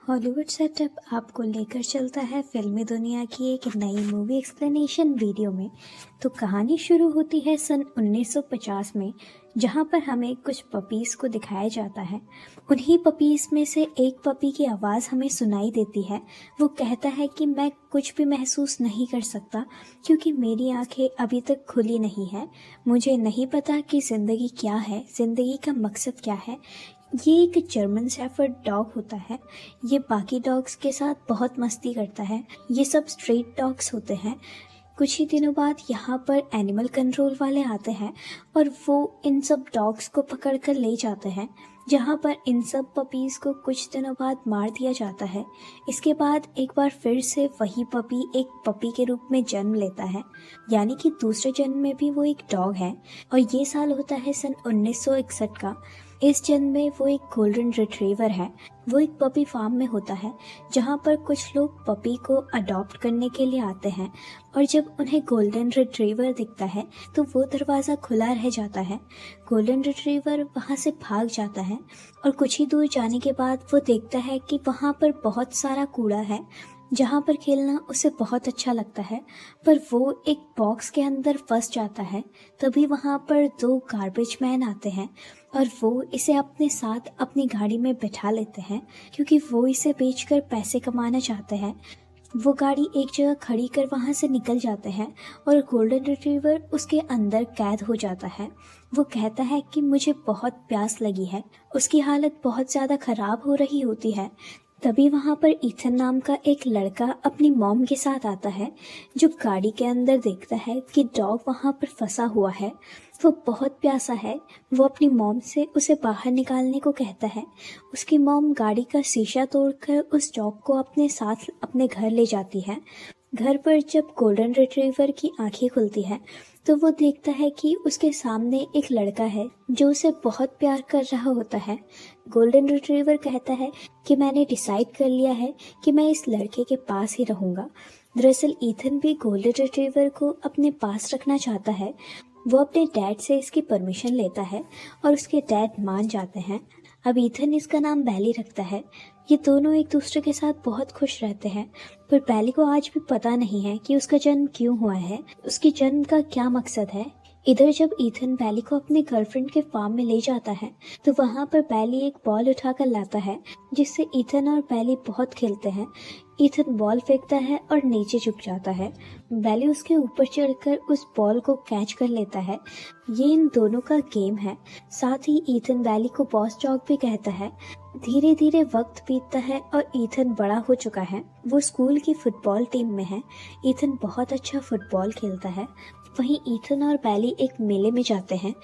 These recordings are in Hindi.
हॉलीवुड सेटअप आपको लेकर चलता है फिल्मी दुनिया की एक नई मूवी एक्सप्लेनेशन वीडियो में। तो कहानी शुरू होती है सन 1950 में, जहां पर हमें कुछ पपीज़ को दिखाया जाता है। उन्हीं पपीज़ में से एक पपी की आवाज़ हमें सुनाई देती है। वो कहता है कि मैं कुछ भी महसूस नहीं कर सकता क्योंकि मेरी आंखें अभी तक खुली नहीं है। मुझे नहीं पता कि ज़िंदगी क्या है, ज़िंदगी का मकसद क्या है। ये एक जर्मन शेफर्ड डॉग होता है। ये बाकी डॉग्स के साथ बहुत मस्ती करता है। ये सब स्ट्रीट डॉग्स होते हैं। कुछ ही दिनों बाद यहाँ पर एनिमल कंट्रोल वाले आते हैं और वो इन सब डॉग्स को पकड़ कर ले जाते हैं, जहाँ पर इन सब पपीज़ को कुछ दिनों बाद मार दिया जाता है। इसके बाद एक बार फिर से वही पपी एक पपी के रूप में जन्म लेता है, यानी कि दूसरे जन्म में भी वो एक डॉग है। और ये साल होता है सन 1961 का। इस जन्म में वो एक गोल्डन रिट्रीवर है। वो एक पपी फार्म में होता है, जहाँ पर कुछ लोग पपी को अडॉप्ट करने के लिए आते हैं। और जब उन्हें गोल्डन रिट्रीवर दिखता है तो वो दरवाज़ा खुला रह जाता है। गोल्डन रिट्रीवर वहाँ से भाग जाता है और कुछ ही दूर जाने के बाद वो देखता है कि वहाँ पर बहुत सारा कूड़ा है, जहाँ पर खेलना उसे बहुत अच्छा लगता है। पर वो एक बॉक्स के अंदर फंस जाता है। तभी वहाँ पर दो गार्बेज मैन आते हैं और वो इसे अपने साथ अपनी गाड़ी में बिठा लेते हैं, क्योंकि वो इसे बेचकर पैसे कमाना चाहते हैं। वो गाड़ी एक जगह खड़ी कर वहाँ से निकल जाते हैं और गोल्डन रिट्रीवर उसके अंदर कैद हो जाता है। वो कहता है कि मुझे बहुत प्यास लगी है। उसकी हालत बहुत ज़्यादा ख़राब हो रही होती है। तभी वहाँ पर ईथन नाम का एक लड़का अपनी मॉम के साथ आता है, जो गाड़ी के अंदर देखता है कि डॉग वहाँ पर फंसा हुआ है। वो बहुत प्यासा है। वो अपनी मॉम से उसे बाहर निकालने को कहता है। उसकी मॉम गाड़ी का शीशा तोड़कर उस डॉग को अपने साथ अपने घर ले जाती है। घर पर जब गोल्डन रिट्रीवर की आंखें खुलती हैं तो वो देखता है कि उसके सामने एक लड़का है जो उसे बहुत प्यार कर रहा होता है। गोल्डन रिट्रीवर कहता है कि मैंने डिसाइड कर लिया है कि मैं इस लड़के के पास ही रहूँगा। दरअसल ईथन भी गोल्डन रिट्रीवर को अपने पास रखना चाहता है। वो अपने डैड से इसकी परमिशन लेता है और उसके डैड मान जाते हैं। अब ईथन इसका नाम बैली रखता है। ये दोनों एक दूसरे के साथ बहुत खुश रहते हैं, पर बैली को आज भी पता नहीं है कि उसका जन्म क्यों हुआ है, उसकी जन्म का क्या मकसद है। इधर जब ईथन बैली को अपने गर्लफ्रेंड के फार्म में ले जाता है तो वहाँ पर बैली एक बॉल उठाकर लाता है, जिससे ईथन और बैली बहुत खेलते हैं। ईथन बॉल फेंकता है और नीचे झुक जाता है। बैली उसके ऊपर चढ़कर उस बॉल को कैच कर लेता है। ये इन दोनों का गेम है। साथ ही ईथन बैली को बॉस डॉग भी कहता है। धीरे धीरे वक्त बीतता है और ईथन बड़ा हो चुका है। वो स्कूल की फुटबॉल टीम में है। ईथन बहुत अच्छा फुटबॉल खेलता है। वहीं ईथन और बैली एक मेले में जाते हैं,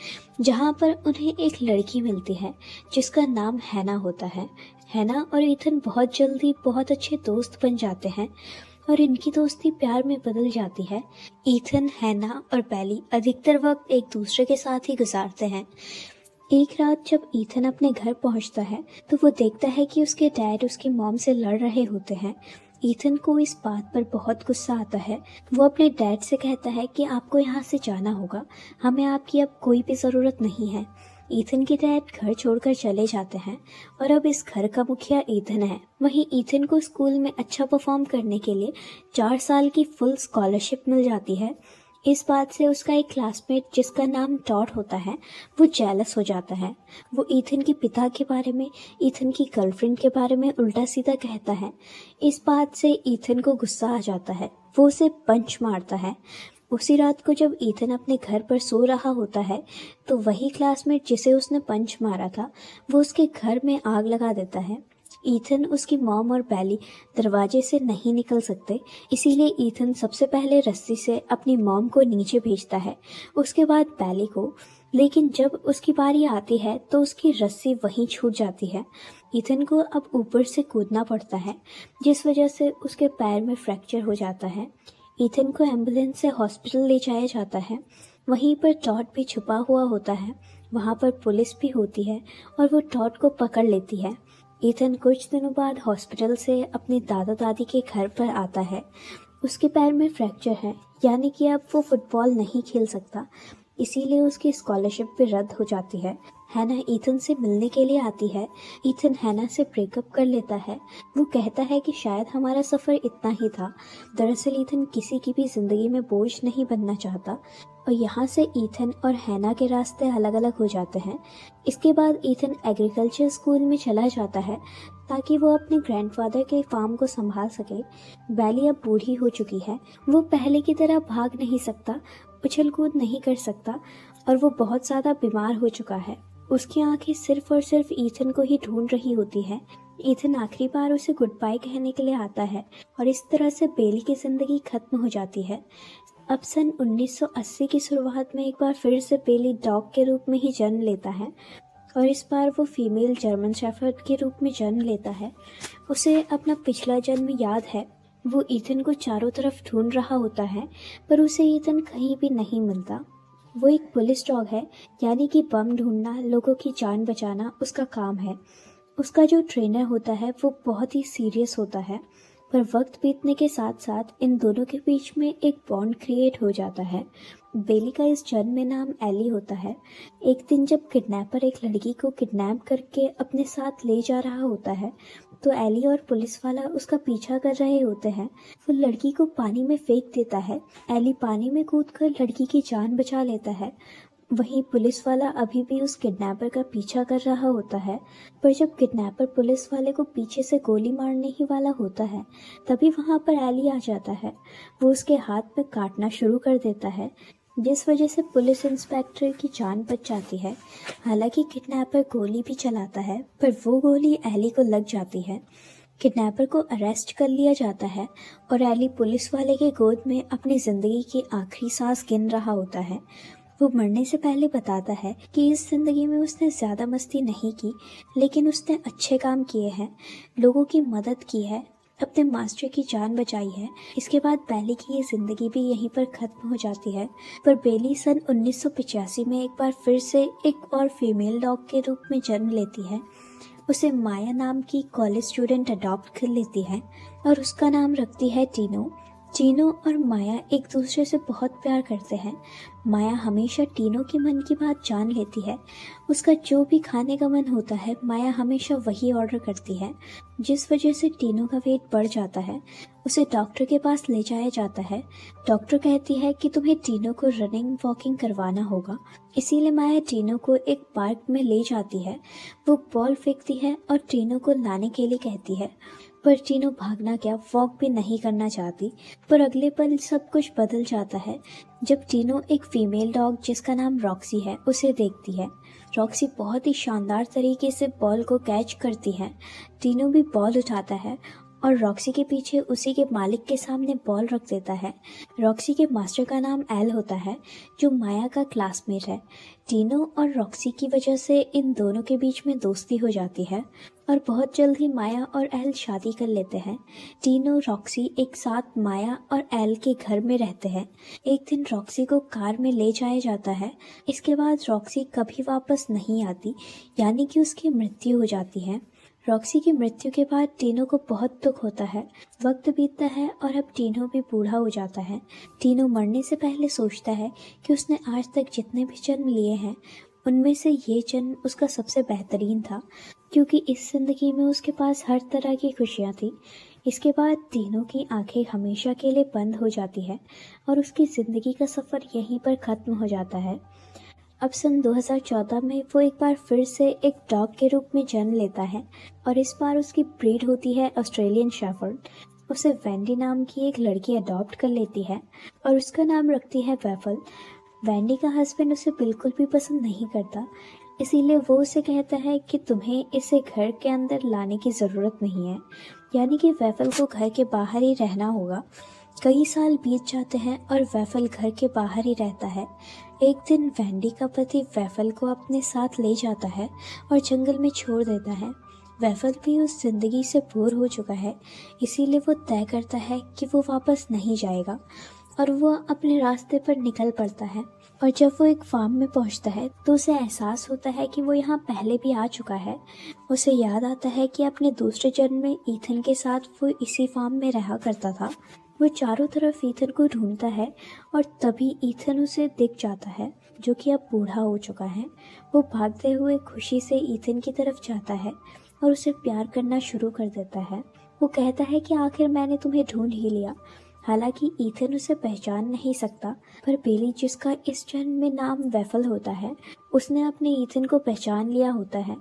जहाँ पर उन्हें एक लड़की मिलती है जिसका नाम हैना होता है। हैना और ईथन बहुत जल्दी बहुत अच्छे दोस्त बन जाते हैं और इनकी दोस्ती प्यार में बदल जाती है। ईथन, हैना और बैली अधिकतर वक्त एक दूसरे के साथ ही गुजारते हैं। एक रात जब ईथन अपने घर पहुंचता है तो वो देखता है कि उसके डैड उसकी मॉम से लड़ रहे होते हैं। ईथन को इस बात पर बहुत गुस्सा आता है। वो अपने डैड से कहता है कि आपको यहाँ से जाना होगा, हमें आपकी अब कोई भी ज़रूरत नहीं है। ईथन के डैड घर छोड़कर चले जाते हैं और अब इस घर का मुखिया ईथन है। वहीं ईथन को स्कूल में अच्छा परफॉर्म करने के लिए 4 साल की फुल स्कॉलरशिप मिल जाती है। इस बात से उसका एक क्लासमेट जिसका नाम टॉड होता है वो जेलस हो जाता है। वो ईथन के पिता के बारे में, ईथन की गर्लफ्रेंड के बारे में उल्टा सीधा कहता है। इस बात से ईथन को गुस्सा आ जाता है। वो उसे पंच मारता है। उसी रात को जब ईथन अपने घर पर सो रहा होता है तो वही क्लासमेट जिसे उसने पंच मारा था वो उसके घर में आग लगा देता है। ईथन, उसकी मॉम और बैली दरवाजे से नहीं निकल सकते, इसीलिए ईथन सबसे पहले रस्सी से अपनी मॉम को नीचे भेजता है, उसके बाद बैली को। लेकिन जब उसकी बारी आती है तो उसकी रस्सी वहीं छूट जाती है। ईथन को अब ऊपर से कूदना पड़ता है, जिस वजह से उसके पैर में फ्रैक्चर हो जाता है। ईथन को एम्बुलेंस से हॉस्पिटल ले जाया जाता है। वहीं पर टॉड भी छुपा हुआ होता है। वहाँ पर पुलिस भी होती है और वो टॉड को पकड़ लेती है। ईथन कुछ दिनों बाद हॉस्पिटल से अपने दादा दादी के घर पर आता है। उसके पैर में फ्रैक्चर है, यानी कि अब वो फुटबॉल नहीं खेल सकता, इसीलिए उसकी स्कॉलरशिप भी रद्द हो जाती है। हैना ईथन से मिलने के लिए आती है। ईथन हैना से ब्रेकअप कर लेता है। वो कहता है कि शायद हमारा सफ़र इतना ही था। दरअसल ईथन किसी की भी ज़िंदगी में बोझ नहीं बनना चाहता और यहाँ से ईथन और हैना के रास्ते अलग अलग हो जाते हैं। इसके बाद ईथन एग्रीकल्चर स्कूल में चला जाता है ताकि वो अपने ग्रैंडफादर के फार्म को संभाल सके। बैली अब बूढ़ी हो चुकी है। वो पहले की तरह भाग नहीं सकता, उछल कूद नहीं कर सकता और वो बहुत ज़्यादा बीमार हो चुका है। उसकी आंखें सिर्फ और सिर्फ ईथन को ही ढूंढ रही होती है। ईथन आखिरी बार उसे गुड बाय कहने के लिए आता है और इस तरह से बेली की ज़िंदगी खत्म हो जाती है। अब सन 1980 की शुरुआत में एक बार फिर से बेली डॉग के रूप में ही जन्म लेता है और इस बार वो फीमेल जर्मन शेफर्ड के रूप में जन्म लेता है। उसे अपना पिछला जन्म याद है। वो ईथन को चारों तरफ ढूंढ रहा होता है पर उसे ईथन कहीं भी नहीं मिलता। वो एक पुलिस डॉग है, यानी कि बम ढूंढना, लोगों की जान बचाना उसका काम है। उसका जो ट्रेनर होता है वो बहुत ही सीरियस होता है, पर वक्त बीतने के साथ साथ इन दोनों के बीच में एक बॉन्ड क्रिएट हो जाता है। बेली का इस जन्म में नाम एली होता है। एक दिन जब किडनैपर एक लड़की को किडनैप करके अपने साथ ले जा रहा होता है तो एली और पुलिस वाला उसका पीछा कर रहे होते हैं। वो लड़की को पानी में फेंक देता है। एली पानी में कूदकर लड़की की जान बचा लेता है। वहीं पुलिस वाला अभी भी उस किडनैपर का पीछा कर रहा होता है, पर जब किडनैपर पुलिस वाले को पीछे से गोली मारने ही वाला होता है तभी वहां पर एली आ जाता है। वो उसके हाथ में काटना शुरू कर देता है, जिस वजह से पुलिस इंस्पेक्टर की जान बच जाती है। हालांकि किडनैपर गोली भी चलाता है पर वो गोली एली को लग जाती है। किडनैपर को अरेस्ट कर लिया जाता है और एली पुलिस वाले के गोद में अपनी जिंदगी की आखिरी सांस गिन रहा होता है। वो मरने से पहले बताता है कि इस जिंदगी में उसने ज़्यादा मस्ती नहीं की, लेकिन उसने अच्छे काम किए हैं, लोगों की मदद की है, अपने मास्टर की जान बचाई है। इसके बाद बेली की ये ज़िंदगी भी यहीं पर ख़त्म हो जाती है। पर बेली सन 1985 में एक बार फिर से एक और फीमेल डॉग के रूप में जन्म लेती है। उसे माया नाम की कॉलेज स्टूडेंट अडॉप्ट कर लेती है और उसका नाम रखती है टीनो। टीनो और माया एक दूसरे से बहुत प्यार करते हैं। माया हमेशा टीनो की मन की बात जान लेती है। उसका जो भी खाने का मन होता है माया हमेशा वही ऑर्डर करती है, जिस वजह से टीनो का वेट बढ़ जाता है। उसे डॉक्टर के पास ले जाया जाता है। डॉक्टर कहती है कि तुम्हें टीनो को रनिंग वॉकिंग करवाना होगा, इसीलिए माया टीनो को एक पार्क में ले जाती है। वो बॉल फेंकती है और टीनो को लाने के लिए कहती है, पर टीनो भागना क्या वॉक भी नहीं करना चाहती। पर अगले पल सब कुछ बदल जाता है जब टीनो एक फीमेल डॉग जिसका नाम रॉक्सी है उसे देखती है। रॉक्सी बहुत ही शानदार तरीके से बॉल को कैच करती है। टीनो भी बॉल उठाता है और रॉक्सी के पीछे उसी के मालिक के सामने बॉल रख देता है। रॉक्सी के मास्टर का नाम एल होता है, जो माया का क्लासमेट है। टीनो और रॉक्सी की वजह से इन दोनों के बीच में दोस्ती हो जाती है और बहुत जल्द ही माया और एल शादी कर लेते हैं। टीनो रॉक्सी एक साथ माया और एल के घर में रहते हैं। एक दिन रॉक्सी को कार में ले जाया जाता है। इसके बाद रॉक्सी कभी वापस नहीं आती, यानी कि उसकी मृत्यु हो जाती है। रॉक्सी की मृत्यु के बाद टीनो को बहुत दुख होता है। वक्त बीतता है और अब टीनो भी बूढ़ा हो जाता है। टीनो मरने से पहले सोचता है कि उसने आज तक जितने भी जन्म लिए हैं उनमें से ये जन्म उसका सबसे बेहतरीन था, क्योंकि इस जिंदगी में उसके पास हर तरह की खुशियाँ थी। इसके बाद टीनो की आंखें हमेशा के लिए बंद हो जाती है और उसकी ज़िंदगी का सफ़र यहीं पर ख़त्म हो जाता है। अब सन 2014 में वो एक बार फिर से एक डॉग के रूप में जन्म लेता है और इस बार उसकी ब्रीड होती है ऑस्ट्रेलियन शेफर्ड। उसे वेंडी नाम की एक लड़की अडॉप्ट कर लेती है और उसका नाम रखती है वेफल। वेंडी का हस्बैंड उसे बिल्कुल भी पसंद नहीं करता, इसीलिए वो उसे कहता है कि तुम्हें इसे घर के अंदर लाने की ज़रूरत नहीं है, यानी कि वेफल को घर के बाहर ही रहना होगा। कई साल बीत जाते हैं और वेफल घर के बाहर ही रहता है। एक दिन वेंडी का पति वेफल को अपने साथ ले जाता है और जंगल में छोड़ देता है। वेफल भी उस जिंदगी से बोर हो चुका है, इसीलिए वो तय करता है कि वो वापस नहीं जाएगा और वो अपने रास्ते पर निकल पड़ता है। और जब वो एक फार्म में पहुंचता है तो उसे एहसास होता है कि वो यहाँ पहले भी आ चुका है। उसे याद आता है कि अपने दूसरे जन्म में ईथन के साथ वो इसी फार्म में रहा करता था। वो चारों तरफ ईथन को ढूंढता है और तभी ईथन उसे दिख जाता है, जो कि अब बूढ़ा हो चुका है। वो भागते हुए खुशी से ईथन की तरफ जाता है और उसे प्यार करना शुरू कर देता है। वो कहता है कि आखिर मैंने तुम्हें ढूंढ ही लिया। हालांकि ईथन उसे पहचान नहीं सकता, पर बेली, जिसका इस जन्म में नाम वेफल होता है, उसने अपने ईथन को पहचान लिया होता है।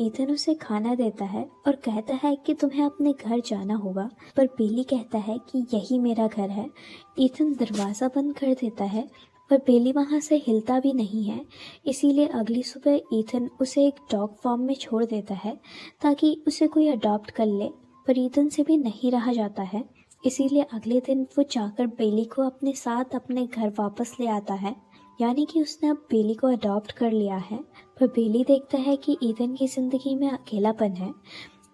ईथन उसे खाना देता है और कहता है कि तुम्हें अपने घर जाना होगा, पर बेली कहता है कि यही मेरा घर है। ईथन दरवाज़ा बंद कर देता है, पर बेली वहाँ से हिलता भी नहीं है। इसीलिए अगली सुबह ईथन उसे एक डॉग फार्म में छोड़ देता है ताकि उसे कोई अडॉप्ट कर ले, पर ईथन से भी नहीं रहा जाता है। इसीलिए अगले दिन वो जाकर बेली को अपने साथ अपने घर वापस ले आता है, यानी कि उसने अब बेली को अडॉप्ट कर लिया है। पर बेली देखता है कि ईथन की ज़िंदगी में अकेलापन है।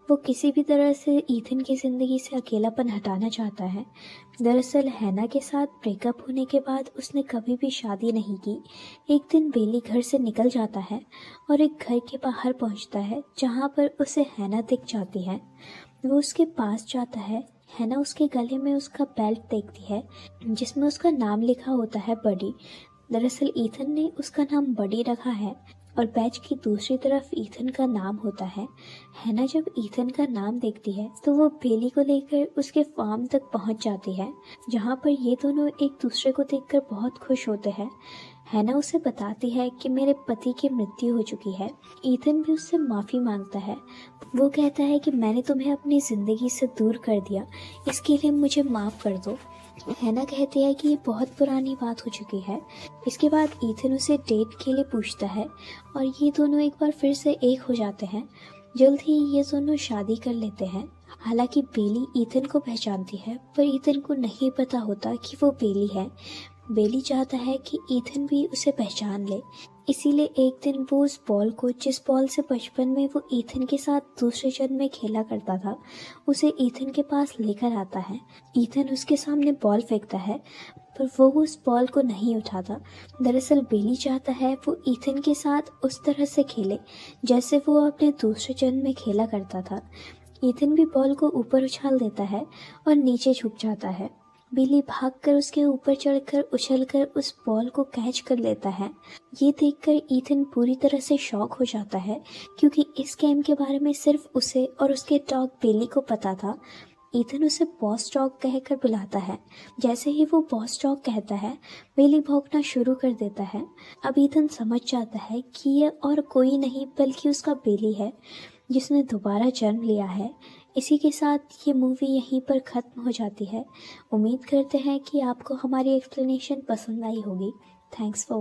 वो किसी भी तरह से ईथन की ज़िंदगी से अकेलापन हटाना चाहता है। दरअसल हैना के साथ ब्रेकअप होने के बाद उसने कभी भी शादी नहीं की। एक दिन बेली घर से निकल जाता है और एक घर के बाहर पहुंचता है, जहां पर उसे हैना दिख जाती है। वो उसके पास जाता है। हैना उसके गले में उसका बेल्ट देखती है, जिसमें उसका नाम लिखा होता है बडी। दरअसल ईथन ने उसका नाम बडी रखा है और बैज की दूसरी तरफ ईथन का नाम होता है। हैना जब ईथन का नाम देखती है तो वो बेली को लेकर उसके फार्म तक पहुंच जाती है, जहां पर ये दोनों एक दूसरे को देखकर बहुत खुश होते हैं। हैना उसे बताती है कि मेरे पति की मृत्यु हो चुकी है। ईथन भी उससे माफ़ी मांगता है। वो कहता है कि मैंने तुम्हें अपनी ज़िंदगी से दूर कर दिया, इसके लिए मुझे माफ़ कर दो। हैना कहती है कि ये बहुत पुरानी बात हो चुकी है। इसके बाद ईथन उसे डेट के लिए पूछता है और ये दोनों एक बार फिर से एक हो जाते हैं। जल्द ही ये दोनों शादी कर लेते हैं। हालांकि बेली ईथन को पहचानती है, पर ईथन को नहीं पता होता कि वो बेली है। बेली चाहता है कि ईथन भी उसे पहचान ले, इसीलिए एक दिन वो उस बॉल को, जिस बॉल से बचपन में वो ईथन के साथ दूसरे जन्म में खेला करता था, उसे ईथन के पास लेकर आता है। ईथन उसके सामने बॉल फेंकता है, पर वो उस बॉल को नहीं उठाता। दरअसल बेली चाहता है वो ईथन के साथ उस तरह से खेले जैसे वो अपने दूसरे जन्म में खेला करता था। ईथन भी बॉल को ऊपर उछाल देता है और नीचे झुक जाता है। बिली भागकर उसके ऊपर चढ़कर उछलकर उस बॉल को कैच कर लेता है। ये देखकर ईथन पूरी तरह से शॉक हो जाता है, क्योंकि इस गेम के बारे में सिर्फ उसे और उसके डॉग बेली को पता था। ईथन उसे बॉस डॉग कहकर बुलाता है। जैसे ही वो बॉस डॉग कहता है, बेली भौंकना शुरू कर देता है। अब ईथन समझ जाता है कि ये और कोई नहीं बल्कि उसका बेली है, जिसने दोबारा जन्म लिया है। इसी के साथ ये मूवी यहीं पर ख़त्म हो जाती है। उम्मीद करते हैं कि आपको हमारी एक्सप्लेनेशन पसंद आई होगी। Thanks for